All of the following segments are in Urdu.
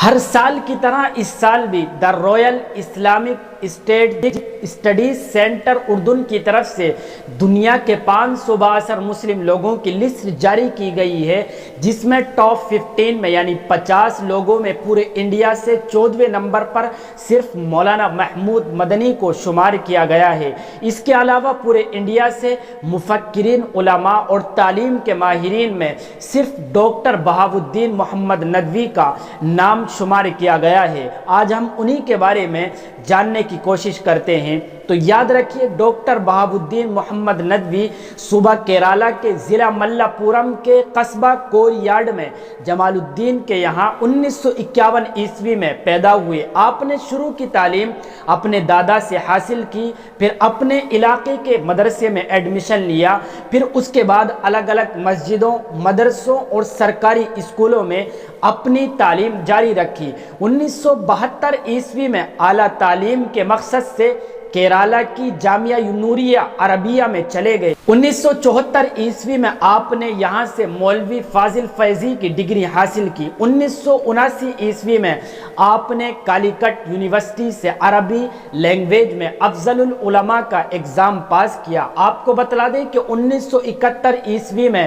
ہر سال کی طرح اس سال بھی دا رائل اسلامک اسٹڈیز سینٹر اردن کی طرف سے دنیا کے 562 مسلم لوگوں کی لسٹ جاری کی گئی ہے، جس میں ٹاپ 15 میں یعنی 50 لوگوں میں پورے انڈیا سے 14ویں نمبر پر صرف مولانا محمود مدنی کو شمار کیا گیا ہے۔ اس کے علاوہ پورے انڈیا سے مفکرین، علماء اور تعلیم کے ماہرین میں صرف ڈاکٹر بہاؤالدین محمد ندوی کا نام شمار کیا گیا ہے۔ آج ہم انہی کے بارے میں جاننے کی کوشش کرتے ہیں۔ تو یاد رکھیے، ڈاکٹر بہاؤالدین محمد ندوی صوبہ کیرالہ کے ضلع ملا پورم کے قصبہ کوریاڈ میں جمال الدین کے یہاں 1951 عیسوی میں پیدا ہوئے۔ آپ نے شروع کی تعلیم اپنے دادا سے حاصل کی، پھر اپنے علاقے کے مدرسے میں ایڈمیشن لیا، پھر اس کے بعد الگ الگ مسجدوں، مدرسوں اور سرکاری اسکولوں میں اپنی تعلیم جاری رکھی۔ 1972 عیسوی میں اعلیٰ تعلیم کے مقصد سے کیرالہ کی جامعہ نوریہ عربیہ میں چلے گئے۔ 1974 عیسوی میں آپ نے یہاں سے مولوی فاضل فیضی کی ڈگری حاصل کی۔ 1979 عیسوی میں آپ نے کالیکٹ یونیورسٹی سے عربی لینگویج میں افضل العلماء کا ایگزام پاس کیا۔ آپ کو بتلا دیں کہ 1971 عیسوی میں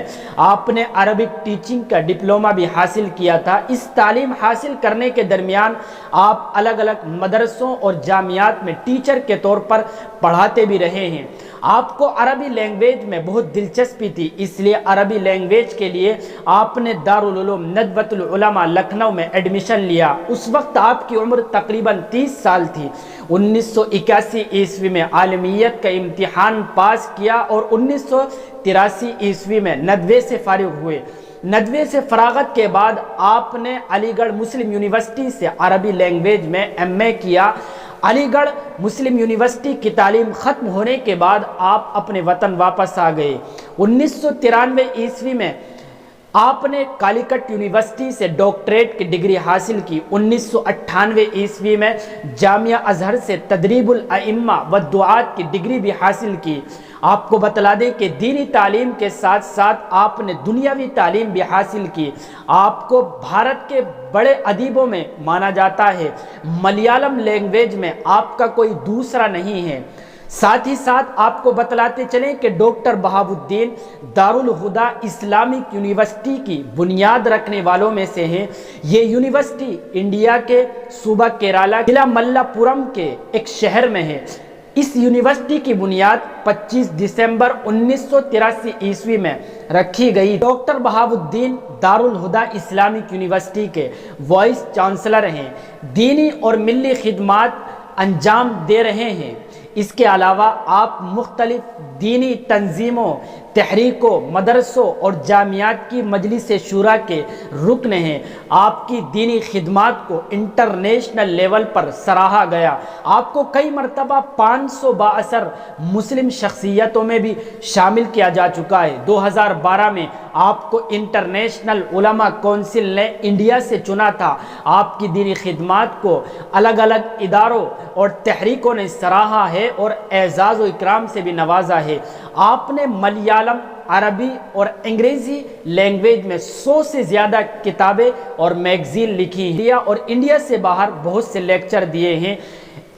آپ نے عربک ٹیچنگ کا ڈپلومہ بھی حاصل کیا تھا۔ اس تعلیم حاصل کرنے کے درمیان آپ الگ الگ مدرسوں اور جامعات میں ٹیچر کے طور پر پڑھاتے بھی رہے ہیں۔ آپ کو عربی لینگویج میں بہت دلچسپی تھی، اس لیے عربی لینگویج کے لیے آپ نے دارالعلوم ندوۃ العلماء لکھنؤ میں ایڈمیشن لیا۔ اس وقت آپ کی عمر تقریباً 30 سال تھی۔ 1981 عیسوی میں عالمیت کا امتحان پاس کیا اور 1983 عیسوی میں ندوے سے فارغ ہوئے۔ ندوے سے فراغت کے بعد آپ نے علی گڑھ مسلم یونیورسٹی سے عربی لینگویج میں ایم اے کیا۔ علی گڑھ مسلم یونیورسٹی کی تعلیم ختم ہونے کے بعد آپ اپنے وطن واپس آ گئے۔ 1993 عیسوی میں آپ نے کالیکٹ یونیورسٹی سے ڈاکٹریٹ کی ڈگری حاصل کی۔ 1998 عیسوی میں جامعہ ازہر سے تدریب الائمہ والدعاۃ کی ڈگری بھی حاصل کی۔ آپ کو بتلا دیں کہ دینی تعلیم کے ساتھ ساتھ آپ نے دنیاوی تعلیم بھی حاصل کی۔ آپ کو بھارت کے بڑے ادیبوں میں مانا جاتا ہے۔ ملیالم لینگویج میں آپ کا کوئی دوسرا نہیں ہے۔ ساتھ ہی ساتھ آپ کو بتلاتے چلیں کہ ڈاکٹر بہاؤالدین دارالہدیٰ اسلامک یونیورسٹی کی بنیاد رکھنے والوں میں سے ہیں۔ یہ یونیورسٹی انڈیا کے صوبہ کیرالہ ضلع ملا پورم کے ایک شہر میں ہے۔ اس یونیورسٹی کی بنیاد 25 دسمبر 1983 عیسوی میں رکھی گئی۔ ڈاکٹر بہاؤالدین دارالہدیٰ اسلامک یونیورسٹی کے وائس چانسلر ہیں، دینی اور ملی خدمات انجام دے رہے ہیں۔ اس کے علاوہ آپ مختلف دینی تنظیموں، تحریکوں، مدرسوں اور جامعات کی مجلس شورا کے رکن ہیں۔ آپ کی دینی خدمات کو انٹرنیشنل لیول پر سراہا گیا۔ آپ کو کئی مرتبہ 562 مسلم شخصیتوں میں بھی شامل کیا جا چکا ہے۔ 2012 میں آپ کو انٹرنیشنل علماء کونسل نے انڈیا سے چنا تھا۔ آپ کی دینی خدمات کو الگ الگ اداروں اور تحریکوں نے سراہا ہے اور اعزاز و اکرام سے بھی نوازا ہے۔ آپ نے ملیالم، عربی اور انگریزی لینگویج میں 100 سے زیادہ کتابیں اور میگزین لکھی ہیں اور انڈیا سے باہر بہت سے لیکچر دیے ہیں۔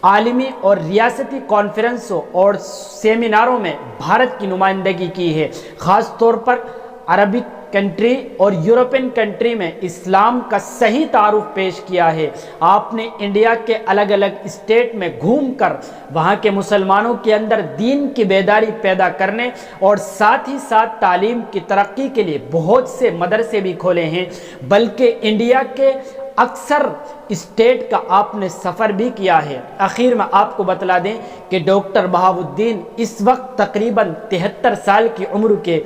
عالمی اور ریاستی کانفرنسوں اور سیمیناروں میں بھارت کی نمائندگی کی ہے، خاص طور پر عربک کنٹری اور یورپین کنٹری میں اسلام کا صحیح تعارف پیش کیا ہے۔ آپ نے انڈیا کے الگ الگ اسٹیٹ میں گھوم کر وہاں کے مسلمانوں کے اندر دین کی بیداری پیدا کرنے اور ساتھ ہی ساتھ تعلیم کی ترقی کے لیے بہت سے مدرسے بھی کھولے ہیں، بلکہ انڈیا کے اکثر اسٹیٹ کا آپ نے سفر بھی کیا ہے۔ آخر میں آپ کو بتلا دیں کہ ڈاکٹر بہاؤالدین اس وقت تقریباً 73 سال کی عمر کے